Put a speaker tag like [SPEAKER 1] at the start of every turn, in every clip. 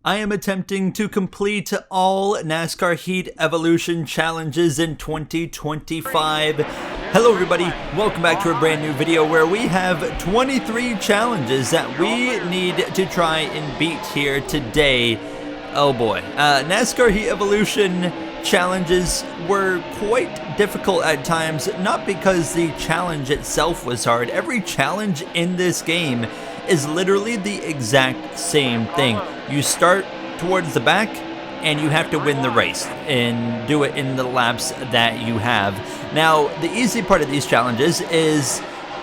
[SPEAKER 1] I am attempting to complete all NASCAR Heat Evolution challenges in 2025. Hello everybody, welcome back to a brand new video where we have 23 challenges that we need to try and beat here today. Oh boy, NASCAR Heat Evolution challenges were quite difficult at times, not because the challenge itself was hard. Every challenge in this game is literally the exact same thing. You start towards the back and you have to win the race and do it in the laps that you have. Now, the easy part of these challenges is,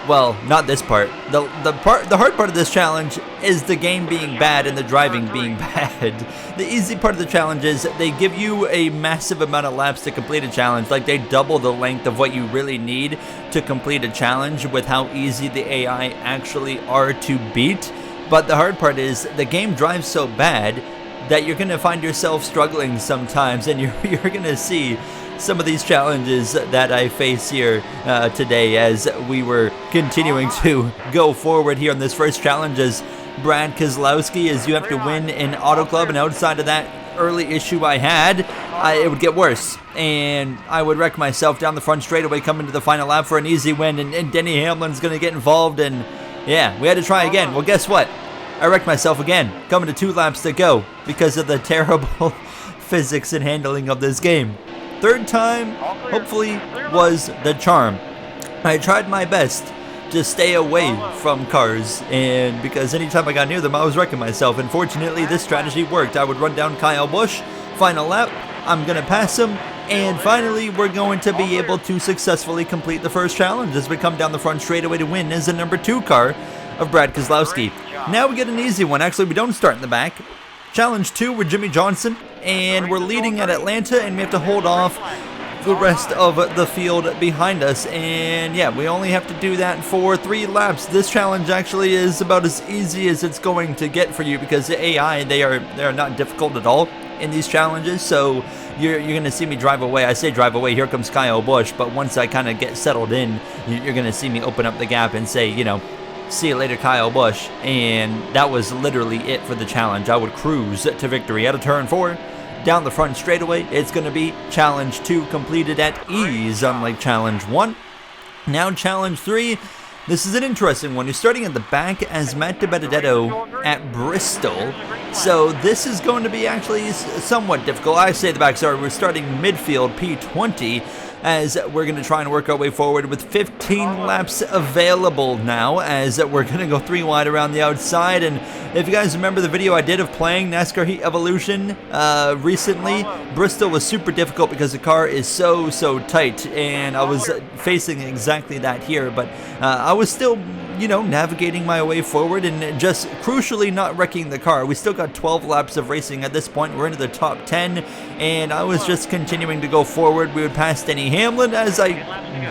[SPEAKER 1] well, not this part. The hard part of this challenge is the game being bad and the driving being bad. The easy part of the challenge is they give you a massive amount of laps to complete a challenge. Like, they double the length of what you really need to complete a challenge with how easy the AI actually are to beat. But the hard part is the game drives so bad that you're going to find yourself struggling sometimes, and you're going to see some of these challenges that I face here today as we were continuing to go forward here on this first challenge as Brad Keselowski, as you have to win an auto club, and outside of that early issue I had, it would get worse, and I would wreck myself down the front straightaway coming to the final lap for an easy win, and Denny Hamlin's going to get involved, and yeah, we had to try again. Well, guess what? I wrecked myself again, coming to 2 laps to go because of the terrible physics and handling of this game. Third time, hopefully, was the charm. I tried my best to stay away from cars, and because anytime I got near them, I was wrecking myself. And fortunately, this strategy worked. I would run down Kyle Busch, final lap, I'm going to pass him, and finally, we're going to be able to successfully complete the first challenge as we come down the front straightaway to win as the number 2 car of Brad Keselowski. Now we get an easy one. Actually, we don't start in the back. Challenge 2, we're Jimmy Johnson, and we're leading at Atlanta, and we have to hold off the rest of the field behind us. And yeah, we only have to do that for 3 laps. This challenge actually is about as easy as it's going to get for you because the AI, they are not difficult at all in these challenges. So you're going to see me drive away. I say drive away, here comes Kyle Busch, but once I kind of get settled in, you're going to see me open up the gap and say, you know, see you later, Kyle Busch. And that was literally it for the challenge. I would cruise to victory at a turn 4. Down the front straightaway, it's going to be challenge 2 completed at ease, unlike challenge 1. Now challenge 3. This is an interesting one. You're starting at the back as Matt DiBenedetto at Bristol. So this is going to be actually somewhat difficult. I say the back, sorry, we're starting midfield P20 as we're going to try and work our way forward with 15 laps available now as we're going to go 3 wide around the outside. And if you guys remember the video I did of playing NASCAR Heat Evolution recently, Bristol was super difficult because the car is so tight, and I was facing exactly that here, but I was still, you know, navigating my way forward and just crucially not wrecking the car. We still got 12 laps of racing at this point. We're into the top 10, and I was just continuing to go forward. We would pass Denny Hamlin as I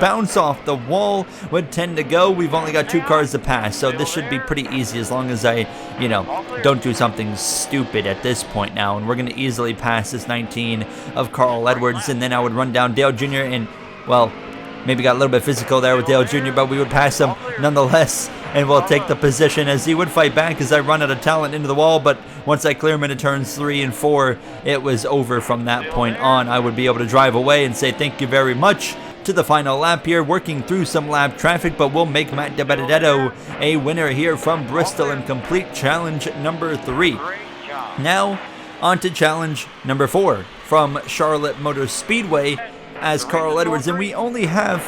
[SPEAKER 1] bounce off the wall with 10 to go. We've only got 2 cars to pass, so this should be pretty easy as long as I, you know, don't do something stupid at this point now. And we're going to easily pass this 19 of Carl Edwards, and then I would run down Dale Jr. and, well, maybe got a little bit physical there with Dale Jr., but we would pass him nonetheless, and we'll take the position as he would fight back as I run out of talent into the wall. But once I clear him into turns 3 and 4, it was over from that point on. I would be able to drive away and say thank you very much to the final lap here, working through some lap traffic, but we'll make Matt DiBenedetto a winner here from Bristol and complete challenge number 3. Now, on to challenge number 4 from Charlotte Motor Speedway as Carl Edwards, and we only have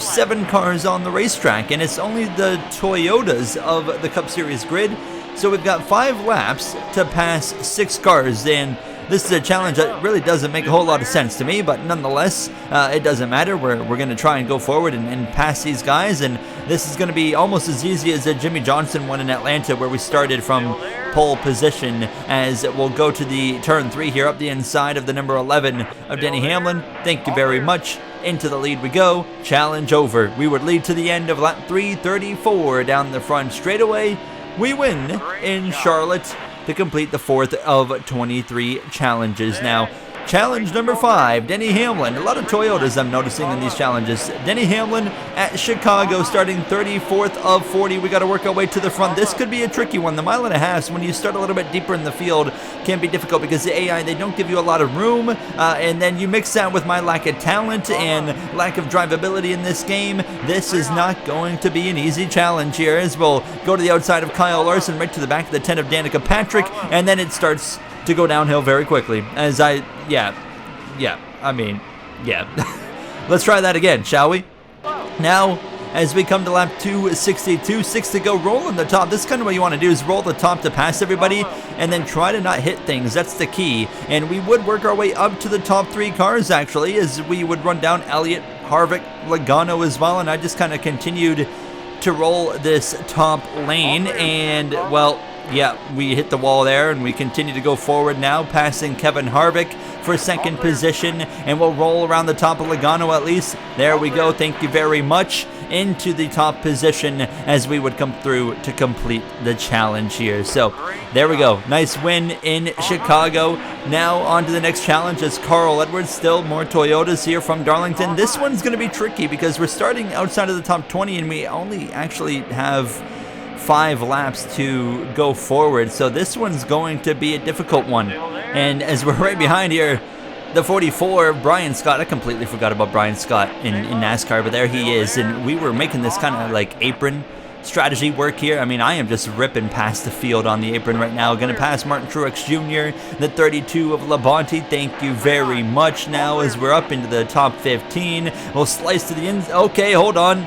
[SPEAKER 1] 7 cars on the racetrack, and it's only the Toyotas of the Cup Series grid, so we've got 5 laps to pass 6 cars, and this is a challenge that really doesn't make a whole lot of sense to me, but nonetheless, it doesn't matter. We're going to try and go forward and pass these guys, and this is going to be almost as easy as the Jimmy Johnson one in Atlanta where we started from pole position, as we'll go to the turn 3 here up the inside of the number 11 of Denny Hamlin. Thank you very much. Into the lead we go. Challenge over. We would lead to the end of lap 334 down the front straightaway. We win in Charlotte to complete the 4th of 23 challenges. Now, challenge number 5, Denny Hamlin. A lot of Toyotas I'm noticing in these challenges. Denny Hamlin at Chicago, starting 34th of 40. We got to work our way to the front. This could be a tricky one. The mile and a half, when you start a little bit deeper in the field, can be difficult because the AI, they don't give you a lot of room. And then you mix that with my lack of talent and lack of drivability in this game. This is not going to be an easy challenge here, as we'll go to the outside of Kyle Larson, right to the back of the 10 of Danica Patrick, and then it starts to go downhill very quickly. As I mean, let's try that again, shall we? Now, as we come to lap 262, 6 to go, rolling the top. This is kind of what you want to do, is roll the top to pass everybody, and then try to not hit things. That's the key. And we would work our way up to the top 3 cars, actually, as we would run down Elliott, Harvick, Logano as well, and I just kind of continued to roll this top lane, and, well, yeah, we hit the wall there, and we continue to go forward now, passing Kevin Harvick for 2nd position, and we'll roll around the top of Logano at least. There we go, thank you very much, into the top position as we would come through to complete the challenge here. So there we go, nice win in Chicago. Now on to the next challenge is Carl Edwards, still more Toyotas here from Darlington. This one's going to be tricky because we're starting outside of the top 20 and we only actually have 5 laps to go forward, so this one's going to be a difficult one. And as we're right behind here, the 44, Brian Scott. I completely forgot about Brian Scott in NASCAR, but there he is, and we were making this kind of like apron strategy work here. I mean, I am just ripping past the field on the apron right now. Going to pass Martin Truex Jr., the 32 of Labonte. Thank you very much. Now as we're up into the top 15, we'll slice to the end. Okay, hold on.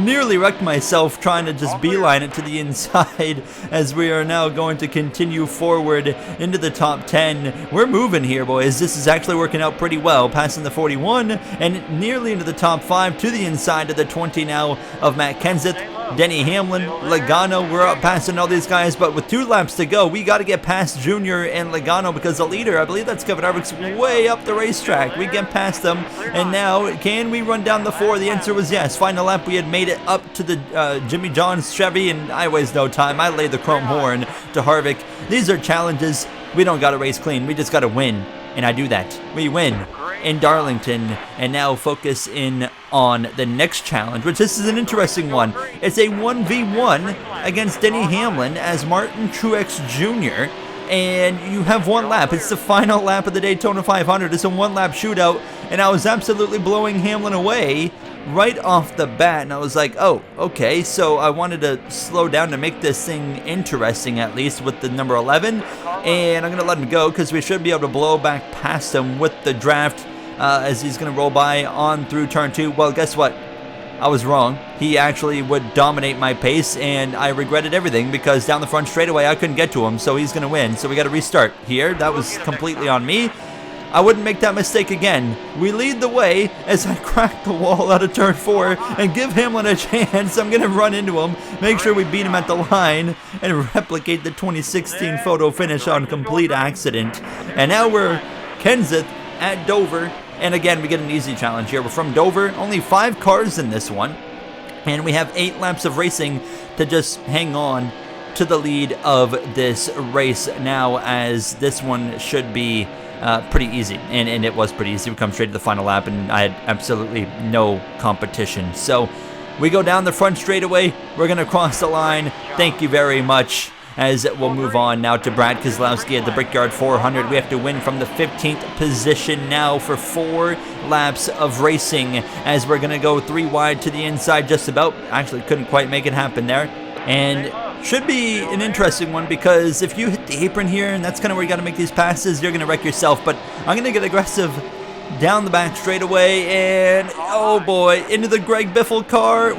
[SPEAKER 1] Nearly wrecked myself trying to just beeline it to the inside as we are now going to continue forward into the top 10. We're moving here, boys. This is actually working out pretty well, passing the 41 and nearly into the top 5 to the inside of the 20 now of Matt Kenseth, Denny Hamlin, Logano. We're up passing all these guys, but with 2 laps to go, we got to get past Junior and Logano because the leader, I believe that's Kevin Harvick's, way up the racetrack. We get past them, and now can we run down the 4? The answer was yes. Final lap, we had made it up to the Jimmy John's Chevy, and I waste no time. I lay the chrome horn to Harvick. These are challenges. We don't got to race clean. We just got to win, and I do that. We win in Darlington, and now focus in on the next challenge, which this is an interesting one. It's a 1v1 against Denny Hamlin as Martin Truex Jr., and you have 1 lap. It's the final lap of the Daytona 500. It's a 1-lap shootout, and I was absolutely blowing Hamlin away right off the bat, and I was like, oh, okay, so I wanted to slow down to make this thing interesting, at least with the number 11, and I'm going to let him go because we should be able to blow back past him with the draft as he's going to roll by on through turn 2. Well, guess what? I was wrong. He actually would dominate my pace, and I regretted everything because down the front straightaway I couldn't get to him, so he's going to win. So we got to restart here. That was completely on me. I wouldn't make that mistake again. We lead the way as I crack the wall out of turn 4 and give Hamlin a chance. I'm going to run into him, make sure we beat him at the line, and replicate the 2016 photo finish on complete accident. And now we're Kenseth at Dover. And again, we get an easy challenge here. We're from Dover, only 5 cars in this one. And we have 8 laps of racing to just hang on to the lead of this race now, as this one should be pretty easy, and it was pretty easy. We come straight to the final lap, and I had absolutely no competition. So we go down the front straightaway. We're going to cross the line. Thank you very much. As we'll move on now to Brad Keselowski at the Brickyard 400. We have to win from the 15th position now for 4 laps of racing, as we're going to go 3 wide to the inside just about. Actually, couldn't quite make it happen there. And should be an interesting one, because if you hit the apron here, and that's kind of where you got to make these passes, you're going to wreck yourself. But I'm going to get aggressive down the back straightaway, and oh boy, into the Greg Biffle car.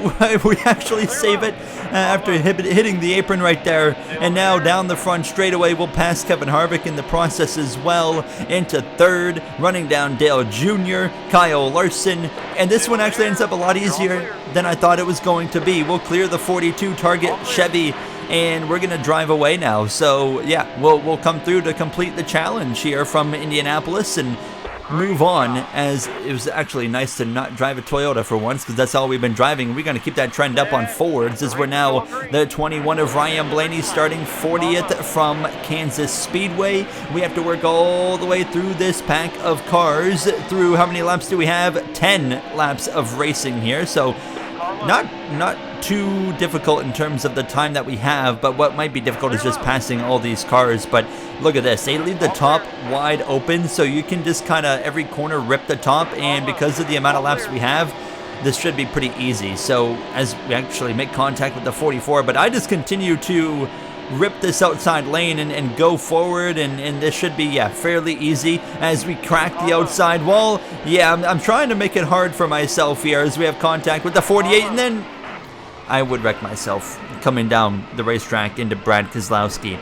[SPEAKER 1] We actually save it after hitting the apron right there. And now down the front straightaway, we'll pass Kevin Harvick in the process as well into 3rd, running down Dale Jr., Kyle Larson, and this one actually ends up a lot easier than I thought it was going to be. We'll clear the 42 Target Chevy, and we're gonna drive away now. So yeah, we'll come through to complete the challenge here from Indianapolis, and move on, as it was actually nice to not drive a Toyota for once, because that's all we've been driving. We're going to keep that trend up on Fords, as we're now the 21 of Ryan Blaney, starting 40th from Kansas Speedway. We have to work all the way through this pack of cars. Through how many laps do we have? 10 laps of racing here, so not too difficult in terms of the time that we have, but what might be difficult is just passing all these cars. But look at this, they leave the top wide open, so you can just kind of every corner rip the top, and because of the amount of laps we have, this should be pretty easy. So as we actually make contact with the 44, but I just continue to rip this outside lane and go forward, and this should be, yeah, fairly easy as we crack the outside wall. Yeah, I'm trying to make it hard for myself here as we have contact with the 48, and then I would wreck myself coming down the racetrack into Brad Keselowski.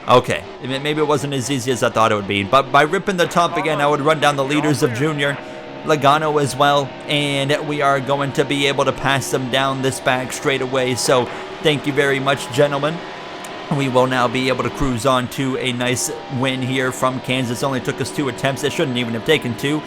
[SPEAKER 1] Okay, maybe it wasn't as easy as I thought it would be, but by ripping the top again, I would run down the leaders of Junior, Logano as well, and we are going to be able to pass them down this back straight away. So thank you very much, gentlemen. We will now be able to cruise on to a nice win here from Kansas. Only took us 2 attempts. It shouldn't even have taken 2.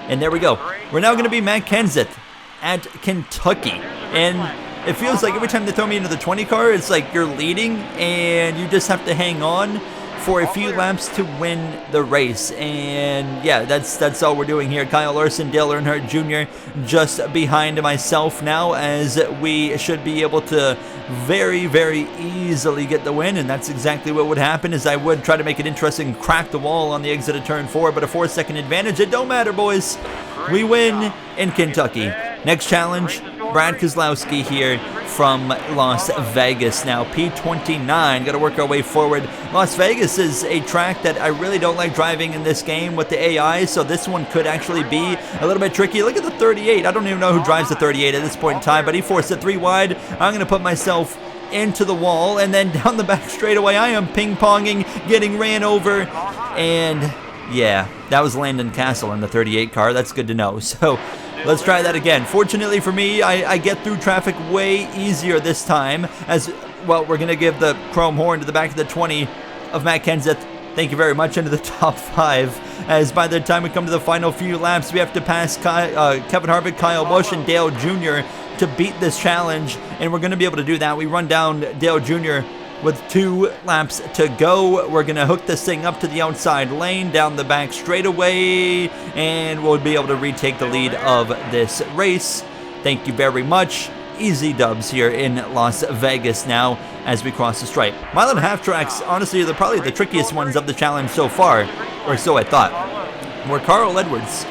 [SPEAKER 1] And there we go. We're now going to be Matt Kenseth at Kentucky. And it feels like every time they throw me into the 20 car, it's like you're leading and you just have to hang on for a few laps to win the race. And yeah, that's all we're doing here. Kyle Larson, Dale Earnhardt Jr. just behind myself now, as we should be able to very, very easily get the win. And that's exactly what would happen, is I would try to make it interesting, crack the wall on the exit of turn 4, but a 4-second advantage. It don't matter, boys. We win in Kentucky. Next challenge, Brad Keselowski here from Las Vegas now, P29. Got to work our way forward. Las Vegas is a track that I really don't like driving in this game with the AI, so this one could actually be a little bit tricky. Look at the 38. I don't even know who drives the 38 at this point in time, but he forced it 3 wide. I'm going to put myself into the wall, and then down the back straightaway, I am ping-ponging, getting ran over, and yeah, that was Landon Castle in the 38 car. That's good to know. So let's try that again. Fortunately for me, I get through traffic way easier this time, as well. We're going to give the chrome horn to the back of the 20 of Matt Kenseth. Thank you very much, into the top 5, as by the time we come to the final few laps, we have to pass Kevin Harvick, Kyle Busch, and Dale Jr. to beat this challenge, and we're going to be able to do that. We run down Dale Jr. with 2 laps to go. We're going to hook this thing up to the outside lane, down the back straightaway, and we'll be able to retake the lead of this race. Thank you very much. Easy dubs here in Las Vegas now as we cross the stripe. 1.5 tracks, honestly, are probably the trickiest ones of the challenge so far, or so I thought. We're Carl Edwards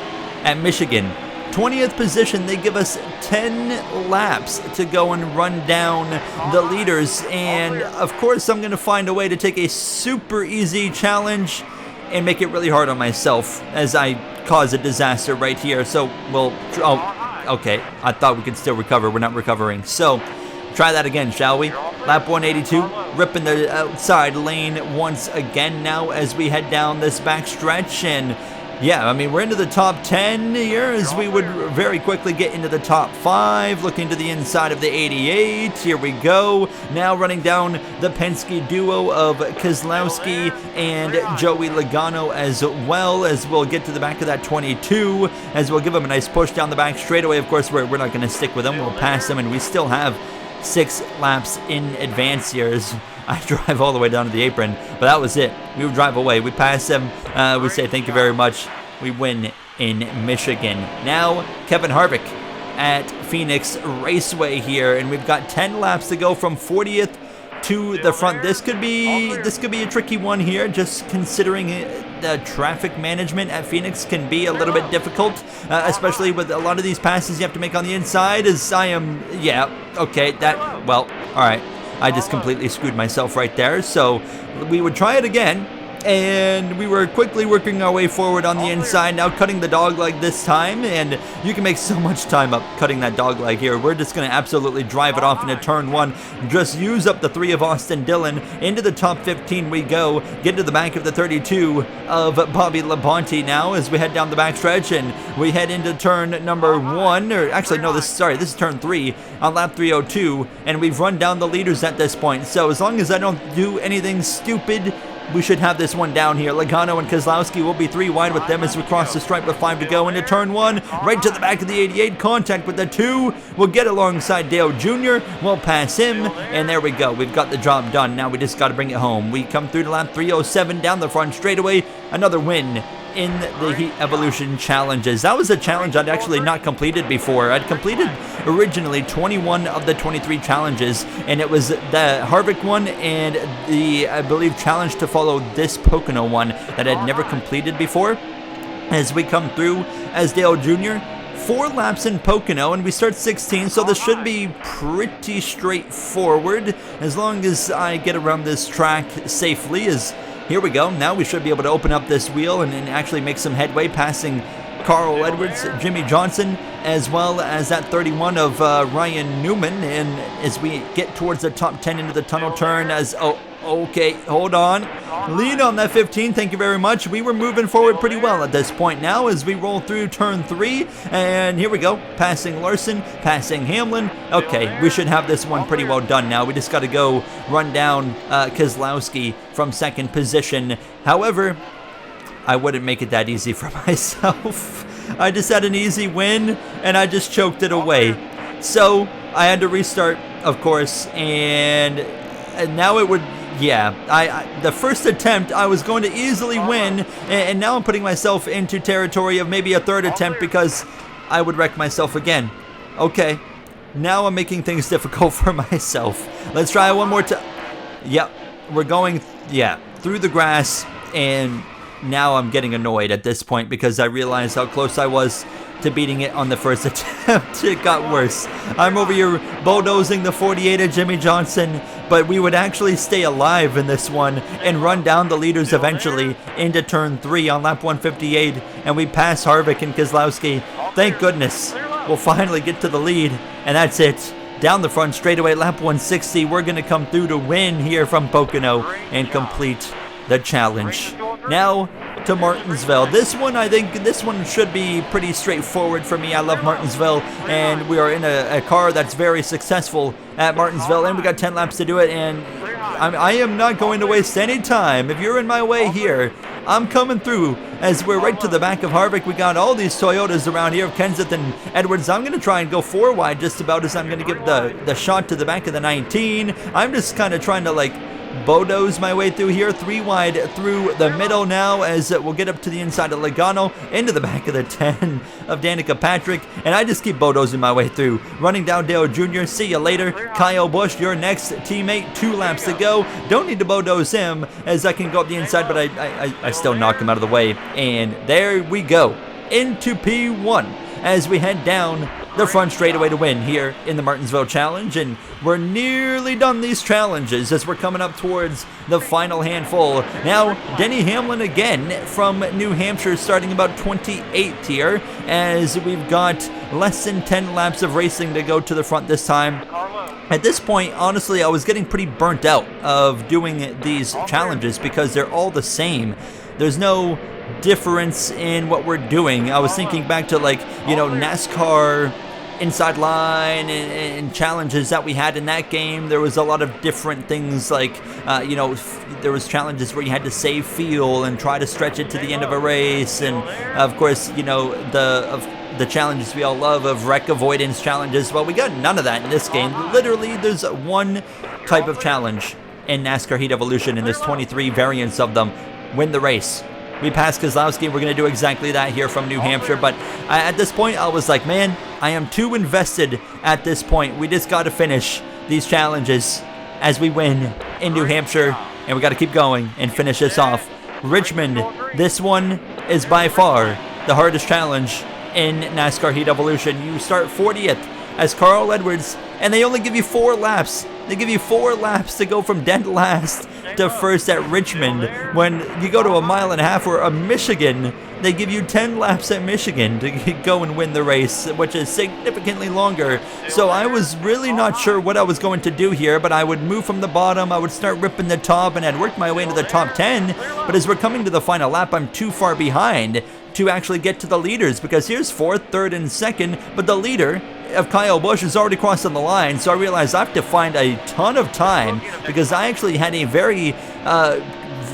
[SPEAKER 1] at Michigan. 20th position. They give us 10 laps to go and run down the leaders, and of course I'm going to find a way to take a super easy challenge and make it really hard on myself as I cause a disaster right here. So we'll, oh, okay, I thought we could still recover. We're not recovering, so try that again, shall we? Lap 182, ripping the outside lane once again now as we head down this back stretch. And yeah, I mean, we're into the top 10 here, as we would very quickly get into the top 5, looking to the inside of the 88. Here we go. Now running down the Penske duo of Keselowski and Joey Logano, as well, as we'll get to the back of that 22, as we'll give them a nice push down the back straightaway. Of course, we're not going to stick with them. We'll pass them, and we still have 6 laps in advance here as I drive all the way down to the apron, but that was it. We would drive away. We pass them. We say thank you very much. We win in Michigan. Now, Kevin Harvick at Phoenix Raceway here, and we've got 10 laps to go from 40th to the front. This could be a tricky one here, just considering the traffic management at Phoenix can be a little bit difficult, especially with a lot of these passes you have to make on the inside. As I am, yeah, okay, that, well, all right. I just completely screwed myself right there. So we would try it again, and we were quickly working our way forward on the inside, now cutting the dog leg this time, and you can make so much time up cutting that dog leg here. We're just going to absolutely drive it off into turn 1, just use up the 3 of Austin Dillon. Into the top 15 we go, get to the back of the 32 of Bobby Labonte now as we head down the back stretch, and we head into turn number 1, or actually no, this is turn 3 on lap 302, and we've run down the leaders at this point. So as long as I don't do anything stupid we should have this one down here. Logano and Keselowski will be 3 wide with them as we cross the stripe with 5 to go into turn 1. Right to the back of the 88. Contact with the 2. We'll get alongside Dale Jr. We'll pass him. And there we go. We've got the job done. Now we just got to bring it home. We come through to lap 307 down the front straightaway. Another win in the Heat Evolution challenges. That was a challenge I'd actually not completed before. I'd completed originally 21 of the 23 challenges, and it was the Harvick one and the, I believe, challenge to follow this Pocono one that I'd never completed before. As we come through as Dale Jr., 4 laps in Pocono, and we start 16, so this should be pretty straightforward as long as I get around this track safely. Here we go. Now we should be able to open up this wheel and actually make some headway, passing Carl Edwards, Jimmy Johnson, as well as that 31 of Ryan Newman. And as we get towards the top 10 into the tunnel turn, okay, hold on. Lean on that 15, thank you very much. We were moving forward pretty well at this point now as we roll through turn 3. And here we go, passing Larson, passing Hamlin. Okay, we should have this one pretty well done now. We just got to go run down Keselowski from second position. However, I wouldn't make it that easy for myself. I just had an easy win, and I just choked it away. So I had to restart, of course, and now it would... Yeah, the first attempt, I was going to easily win, and now I'm putting myself into territory of maybe a third attempt because I would wreck myself again. Okay, now I'm making things difficult for myself. Let's try one more time. Yep, we're going, through the grass, and now I'm getting annoyed at this point because I realized how close I was to beating it on the first attempt. It got worse. I'm over here bulldozing the 48 of Jimmy Johnson, but we would actually stay alive in this one and run down the leaders eventually into turn 3 on lap 158, and we pass Harvick and Keselowski. Thank goodness. We'll finally get to the lead, and that's it. Down the front straightaway, lap 160, we're going to come through to win here from Pocono and complete the challenge. Now to Martinsville. This one, I think this one should be pretty straightforward for me. I love Martinsville, and we are in a car that's very successful at Martinsville, and we got 10 laps to do it, and I am not going to waste any time. If you're in my way here, I'm coming through as we're right to the back of Harvick. We got all these Toyotas around here, Kenseth and Edwards. I'm going to try and go 4 wide just about as I'm going to give the shot to the back of the 19. I'm just kind of trying to like Bodo's my way through here, 3 wide through the middle now as we'll get up to the inside of Logano, into the back of the 10 of Danica Patrick, and I just keep Bodozing my way through. Running down Dale Jr., see you later. Kyle Busch, your next teammate, 2 laps to go. Don't need to Bodoz him as I can go up the inside, but I still knock him out of the way. And there we go, into P1 as we head down the front straightaway to win here in the Martinsville Challenge. And we're nearly done these challenges as we're coming up towards the final handful. Now, Denny Hamlin again from New Hampshire, starting about 28th here, as we've got less than 10 laps of racing to go to the front this time. At this point, honestly, I was getting pretty burnt out of doing these challenges because they're all the same. There's no difference in what we're doing. I was thinking back to, like, you know, NASCAR inside line and challenges that we had in that game. There was a lot of different things, like you know, there was challenges where you had to save fuel and try to stretch it to the end of a race, and of course, you know, the challenges we all love of wreck avoidance challenges. Well, we got none of that in this game. Literally, there's one type of challenge in NASCAR Heat Evolution, and there's 23 variants of them. Win the race. We passed Keselowski. We're going to do exactly that here from New Hampshire. But at this point, I was like, man, I am too invested at this point. We just got to finish these challenges as we win in New Hampshire. And we got to keep going and finish this off. Richmond, this one is by far the hardest challenge in NASCAR Heat Evolution. You start 40th as Carl Edwards, and they only give you 4 laps. They give you 4 laps to go from dead last to first at Richmond. When you go to a mile and a half or a Michigan, they give you 10 laps at Michigan to go and win the race, which is significantly longer. So I was really not sure what I was going to do here, but I would move from the bottom, I would start ripping the top, and I'd work my way into the top 10. But as we're coming to the final lap, I'm too far behind to actually get to the leaders, because here's 4th, 3rd, and 2nd, but the leader of Kyle Busch is already crossing the line, so I realized I have to find a ton of time, because I actually had a very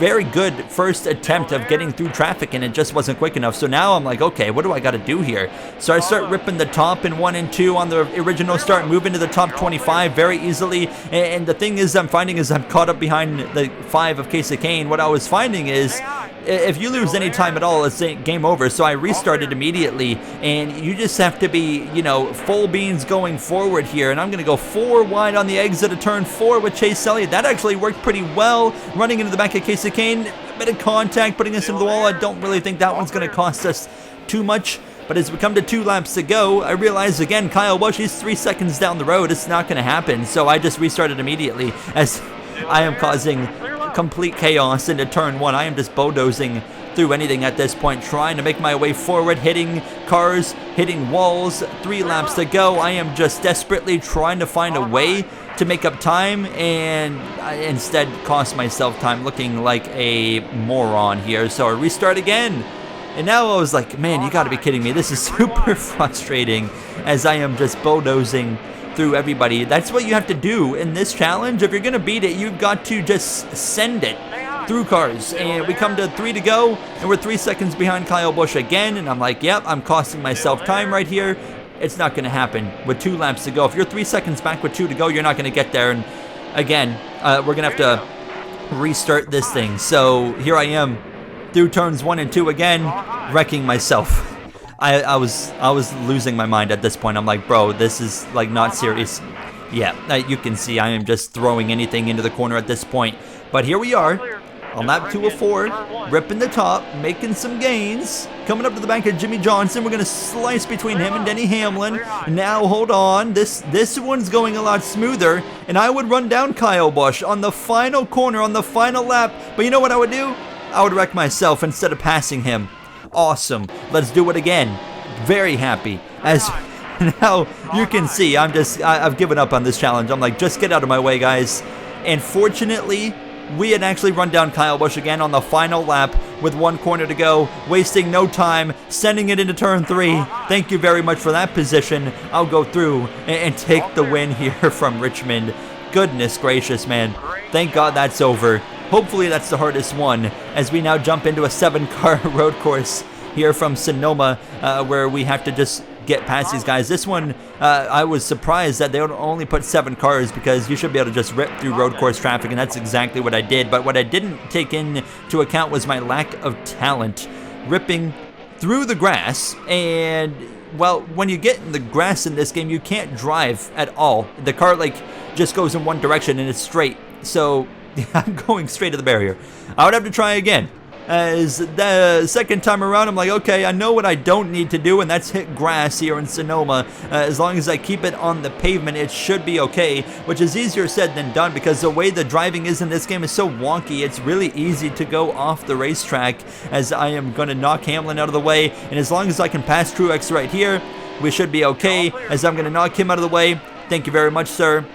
[SPEAKER 1] very good first attempt of getting through traffic, and it just wasn't quick enough. So now I'm like, okay, what do I got to do here? So I start ripping the top in 1 and 2 on the original start, moving to the top 25 very easily. And the thing is, I'm finding is I'm caught up behind the 5 of Case of Cane. What I was finding is, if you lose any time at all, it's game over. So I restarted immediately, and you just have to be, you know, full beans going forward here. And I'm going to go 4 wide on the exit of turn 4 with Chase Elliott. That actually worked pretty well, running into the back of Case of Cane. A bit of contact, putting us into the wall. I don't really think that one's going to cost us too much. But as we come to 2 laps to go, I realize again, Kyle Busch, he's 3 seconds down the road. It's not going to happen. So I just restarted immediately as I am causing complete chaos into turn 1. I am just bulldozing through anything at this point, trying to make my way forward, hitting cars, hitting walls. 3 laps to go. I am just desperately trying to find a way to make up time, and I instead cost myself time, looking like a moron here. So I restart again. And now I was like, man, you got to be kidding me. This is super frustrating as I am just bulldozing through everybody. That's what you have to do in this challenge. If you're going to beat it, you've got to just send it through cars. And we come to 3 to go, and we're 3 seconds behind Kyle Busch again. And I'm like, yep, I'm costing myself time right here. It's not going to happen with 2 laps to go. If you're 3 seconds back with 2 to go, you're not going to get there. And again, we're going to have to restart this thing. So here I am through turns 1 and 2 again, wrecking myself. I was losing my mind at this point. I'm like, bro, this is like not serious. Yeah, you can see I am just throwing anything into the corner at this point. But here we are on lap 2 of 4, ripping the top, making some gains. Coming up to the back of Jimmy Johnson, we're going to slice between him and Denny Hamlin. Now, hold on, this one's going a lot smoother, and I would run down Kyle Busch on the final corner, on the final lap. But you know what I would do? I would wreck myself instead of passing him. Awesome. Let's do it again. Very happy. As now you can see, I've given up on this challenge. I'm like, just get out of my way, guys. And fortunately, we had actually run down Kyle Busch again on the final lap with 1 corner to go, wasting no time, sending it into turn 3. Thank you very much for that position. I'll go through and take the win here from Richmond. Goodness gracious, man. Thank God that's over. Hopefully that's the hardest one, as we now jump into a 7-car road course here from Sonoma, where we have to just get past these guys. This one, I was surprised that they would only put 7 cars, because you should be able to just rip through road course traffic, and that's exactly what I did. But what I didn't take into account was my lack of talent, ripping through the grass. And well, when you get in the grass in this game, you can't drive at all. The car like just goes in one direction and it's straight. So I'm going straight to the barrier. I would have to try again. As the second time around, I'm like, okay, I know what I don't need to do, and that's hit grass here in Sonoma. As long as I keep it on the pavement, it should be okay, which is easier said than done, because the way the driving is in this game is so wonky. It's really easy to go off the racetrack, as I am going to knock Hamlin out of the way, and as long as I can pass Truex right here, we should be okay, as I'm going to knock him out of the way. Thank you very much, sir.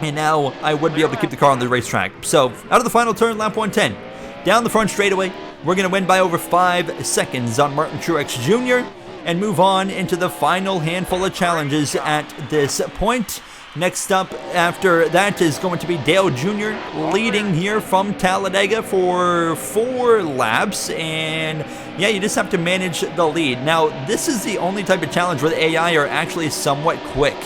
[SPEAKER 1] And now I would be able to keep the car on the racetrack. So, out of the final turn, lap 110. Down the front straightaway, we're going to win by over 5 seconds on Martin Truex Jr. and move on into the final handful of challenges at this point. Next up after that is going to be Dale Jr. leading here from Talladega for 4 laps. And yeah, you just have to manage the lead. Now, this is the only type of challenge where the AI are actually somewhat quick.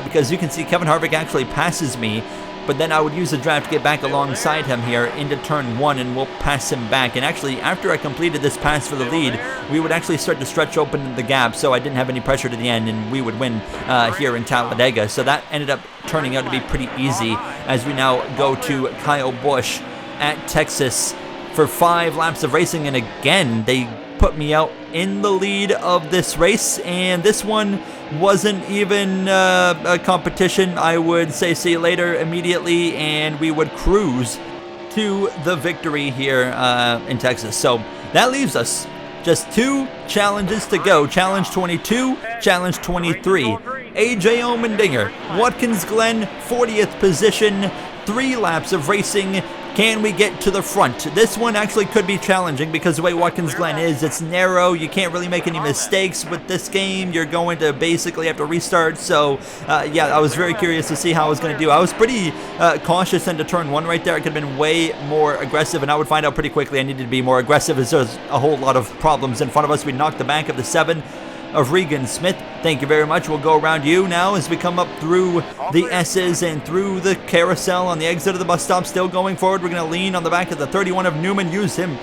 [SPEAKER 1] Because you can see Kevin Harvick actually passes me, but then I would use the drive to get back alongside him here into turn 1, and we'll pass him back. And actually, after I completed this pass for the lead, we would actually start to stretch open the gap, so I didn't have any pressure to the end, and we would win here in Talladega. So that ended up turning out to be pretty easy, as we now go to Kyle Busch at Texas for 5 laps of racing. And again, they put me out in the lead of this race, and this one wasn't even a competition. I would say see you later immediately, and we would cruise to the victory here in Texas. So that leaves us just 2 challenges to go. Challenge 22, Challenge 23. AJ Allmendinger, Watkins Glen, 40th position, 3 laps of racing. Can we get to the front? This one actually could be challenging because the way Watkins Glen is, it's narrow. You can't really make any mistakes with this game. You're going to basically have to restart. So, yeah, I was very curious to see how I was going to do. I was pretty cautious into turn 1 right there. I could have been way more aggressive, and I would find out pretty quickly I needed to be more aggressive as there's a whole lot of problems in front of us. We knocked the back of the 7 of Regan Smith. Thank you very much. We'll go around you now as we come up through the S's and through the carousel on the exit of the bus stop. Still going forward. We're going to lean on the back of the 31 of Newman. Use him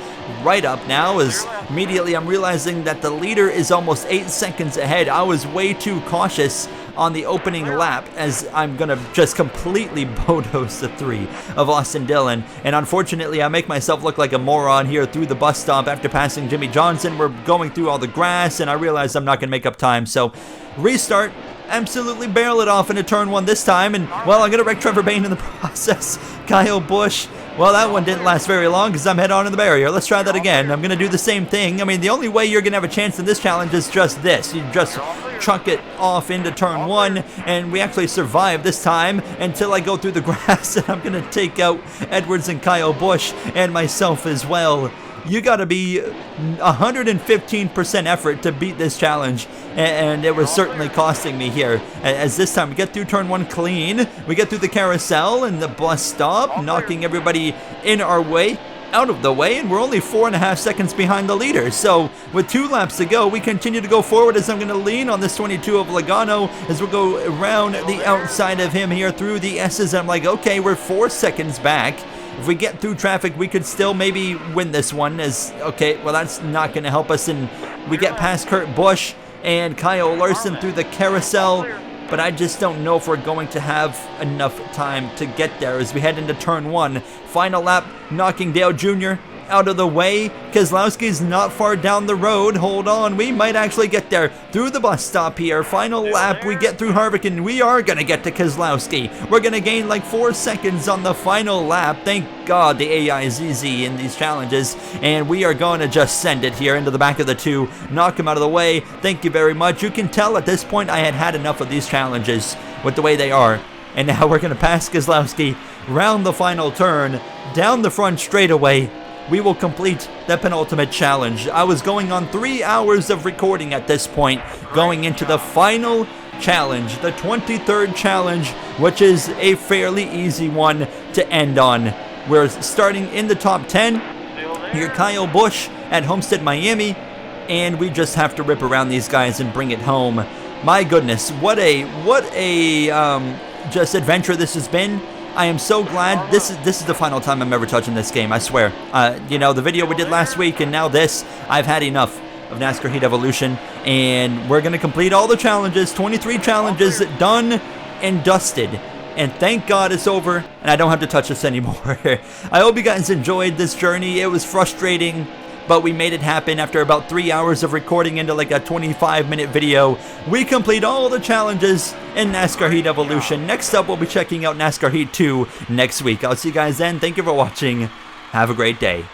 [SPEAKER 1] right up now as immediately I'm realizing that the leader is almost 8 seconds ahead. I was way too cautious on the opening lap as I'm going to just completely bulldoze the 3 of Austin Dillon. And unfortunately, I make myself look like a moron here through the bus stop after passing Jimmy Johnson. We're going through all the grass, and I realize I'm not going to make up time. So, restart. Absolutely barrel it off into turn 1 this time. And, well, I'm going to wreck Trevor Bayne in the process. Kyle Busch. Well, that one didn't last very long because I'm head on in the barrier. Let's try that again. I'm going to do the same thing. I mean, the only way you're going to have a chance in this challenge is just this. You just chuck it off into turn 1, and we actually survive this time until I go through the grass, and I'm going to take out Edwards and Kyle Busch and myself as well. You got to be 115% effort to beat this challenge, and it was certainly costing me here. As this time we get through turn 1 clean, we get through the carousel and the bus stop, knocking everybody in our way, out of the way, and we're only 4.5 seconds behind the leader. So with 2 laps to go, we continue to go forward as I'm going to lean on this 22 of Logano as we'll go around the outside of him here through the S's. I'm like, okay, we're 4 seconds back. If we get through traffic, we could still maybe win this one. Okay, well, that's not going to help us. And we get past Kurt Busch and Kyle Larson through the carousel. But I just don't know if we're going to have enough time to get there as we head into turn 1. Final lap, knocking Dale Jr. out of the way. Keselowski's not far down the road. Hold on, we might actually get there through the bus stop here. Final lap, we get through Harvick, and we are going to get to Keselowski. We're going to gain like 4 seconds on the final lap. Thank God the AI is easy in these challenges, and we are going to just send it here into the back of the 2, knock him out of the way. Thank you very much. You can tell at this point I had enough of these challenges with the way they are. And now we're going to pass Keselowski, round the final turn, down the front straightaway. We will complete the penultimate challenge. I was going on 3 hours of recording at this point, going into the final challenge, the 23rd challenge, which is a fairly easy one to end on. We're starting in the top 10. You're Kyle Busch at Homestead, Miami, and we just have to rip around these guys and bring it home. My goodness, what a just adventure this has been. I am so glad this is the final time I'm ever touching this game, I swear. You know, the video we did last week and now this, I've had enough of NASCAR Heat Evolution, and we're going to complete all the challenges, 23 challenges done and dusted. And thank God it's over, and I don't have to touch this anymore. I hope you guys enjoyed this journey. It was frustrating, but we made it happen after about 3 hours of recording into like a 25-minute video. We complete all the challenges in NASCAR Heat Evolution. Next up, we'll be checking out NASCAR Heat 2 next week. I'll see you guys then. Thank you for watching. Have a great day.